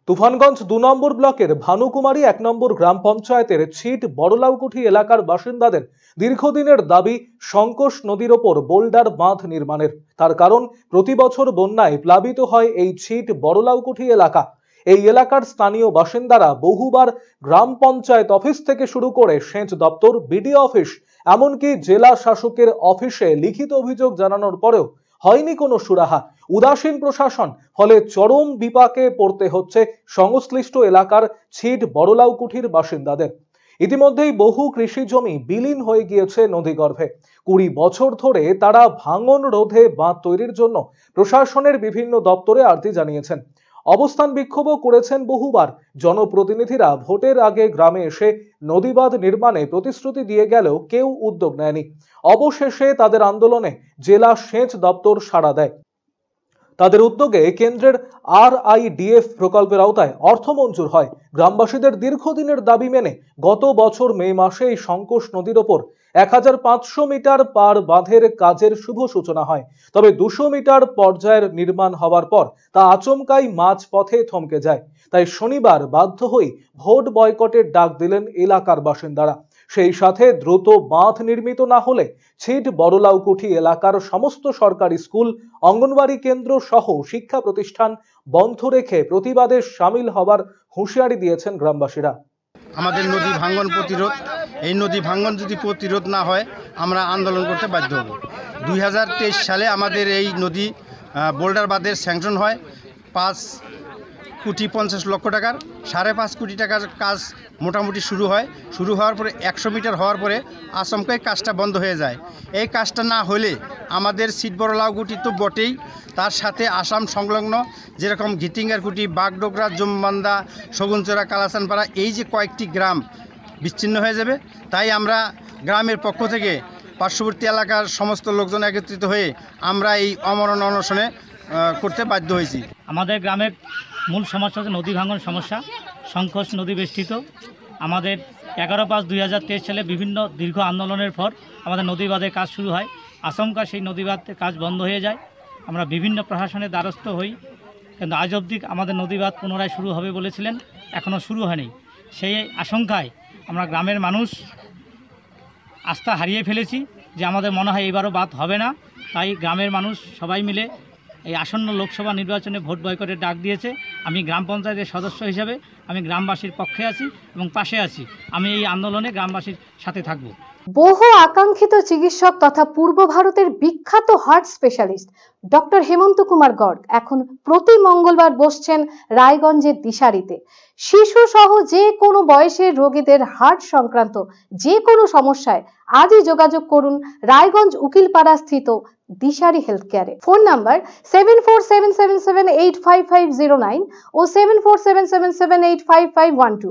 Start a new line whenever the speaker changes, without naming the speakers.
তুফানগঞ্জ ২ নম্বর ব্লকের ভানুকুমারী ১ নম্বর গ্রাম পঞ্চায়েতের ছিট বড়লাউকুঠি এলাকার বাসিন্দাদের দীর্ঘদিনের দাবি সংকোষ নদীর ওপর বোল্ডার বাঁধ নির্মাণের। তার কারণ প্রতি বছর বন্যায় প্লাবিত হয় এই ছিট বড়লাউকুঠি এলাকা। এই এলাকার স্থানীয় বাসিন্দারা বহুবার গ্রাম পঞ্চায়েত অফিস থেকে শুরু করে সেচ দপ্তর, বিডিও অফিস, এমনকি জেলা শাসকের অফিসে লিখিত অভিযোগ জানানোর পরেও হয়নি কোনো সুরাহা। উদাসীন প্রশাসন, ফলে চরম বিপাকে পড়তে হচ্ছে সংশ্লিষ্ট এলাকার ছিট বড়লাউকুঠির বাসিন্দাদের। ইতিমধ্যেই বহু কৃষি জমি বিলীন হয়ে গিয়েছে নদীগর্ভে। ২০ বছর ধরে তারা ভাঙন রোধে বাঁধ তৈরির জন্য প্রশাসনের বিভিন্ন দপ্তরে আর্জি জানিয়েছেন। অবস্থান বিক্ষোভও করেছেন বহুবার। জনপ্রতিনিধিরা ভোটের আগে গ্রামে এসে নদীবাঁধ নির্মাণে প্রতিশ্রুতি দিয়ে গেলেও কেউ উদ্যোগ নেয়নি। অবশেষে তাদের আন্দোলনে জেলা সেচ দপ্তর সাড়া দেয়। তাদের উদ্যোগে কেন্দ্রের RIDF প্রকল্পের আওতায় অর্থ মঞ্জুর হয়। গ্রামবাসীদের দীর্ঘদিনের দাবি মেনে গত বছর মে মাসে এই সংকোষ নদীর ওপর ১৫০০ মিটার পার বাঁধের কাজের শুভ সূচনা হয়। তবে ২০০ মিটার পর্যায়ের নির্মাণ হওয়ার পর তা আচমকাই মাঝ পথে থমকে যায়। তাই শনিবার বাধ্য হয়ে ভোট বয়কটের ডাক দিলেন এলাকার বাসিন্দারা। সেই সাথে দ্রুত বাঁধ নির্মিত না হলে ছিট বড়লাউকুঠি এলাকার সমস্ত সরকারি স্কুল, অঙ্গনওয়াড়ি কেন্দ্র সহ শিক্ষা প্রতিষ্ঠান বন্ধ রেখে প্রতিবাদে সামিল হবার হুঁশিয়ারি দিয়েছেন গ্রামবাসীরা।
আমাদের নদী ভাঙ্গন প্রতিরোধ, এই নদী ভাঙ্গন যদি প্রতিরোধ না হয় আমরা আন্দোলন করতে বাধ্য হব। 2023 সালে আমাদের এই নদী বোল্ডার বাঁধের স্যাংশন হয় 5,50,00,000 টাকার। 5.5 কোটি টাকার কাজ মোটামুটি শুরু হওয়ার পরে 100 মিটার হওয়ার পরে আচমকাই কাজটা বন্ধ হয়ে যায়। এই কাজটা না হলে আমাদের ছিট বড়লাউকুঠি তো বটেই, তার সাথে আসাম সংলগ্ন যেরকম ঘিতিঙ্গারকুটি, বাগডোগরা, জমবান্দা, শগুনচড়া, কালাচানপাড়া, এই যে কয়েকটি গ্রাম বিচ্ছিন্ন হয়ে যাবে। তাই আমরা গ্রামের পক্ষ থেকে পার্শ্ববর্তী এলাকার সমস্ত লোকজন একত্রিত হয়ে আমরা এই অমরণ অনশনে করতে বাধ্য হয়েছি।
আমাদের গ্রামের মূল সমস্যা হচ্ছে নদী ভাঙন সমস্যা। সংকোষ নদী বেষ্টিত। আমাদের 11/5/2023 সালে বিভিন্ন দীর্ঘ আন্দোলনের পর আমাদের নদীবাঁধের কাজ শুরু হয়। আচমকা সেই নদীবাঁধের কাজ বন্ধ হয়ে যায়। আমরা বিভিন্ন প্রশাসনের দ্বারস্থ হই, কিন্তু আজ অবধি আমাদের নদীবাঁধ পুনরায় শুরু হবে বলেছিলেন, এখনও শুরু হয়নি। সেই আশঙ্কায় আমরা গ্রামের মানুষ আস্থা হারিয়ে ফেলেছি যে আমাদের মনে হয় এবারও বাঁধ হবে না। তাই গ্রামের মানুষ সবাই মিলে এই আসন্ন লোকসভা নির্বাচনে ভোট বয়কটের ডাক দিয়েছে। আমি গ্রাম পঞ্চায়েতের সদস্য হিসেবে আমি গ্রামবাসীর পক্ষে আছি এবং পাশে আছি। আমি এই আন্দোলনে গ্রামবাসীর সাথে থাকব।
বহু আকাঙ্ক্ষিত চিকিৎসক তথা পূর্ব ভারতের বিখ্যাত হার্ট স্পেশালিস্ট ডক্টর হেমন্ত কুমার গর্গ এখন প্রতি মঙ্গলবার বসছেন রায়গঞ্জের দিশারিতে। শিশু সহ যে কোনো বয়সের রোগীদের হার্ট সংক্রান্ত যে কোনো সমস্যায় আজই যোগাযোগ করুন রায়গঞ্জ উকিলপাড়া স্থিত দিশারি হেলথ কেয়ারে। ফোন নাম্বার 7477785509 ও 7477785512।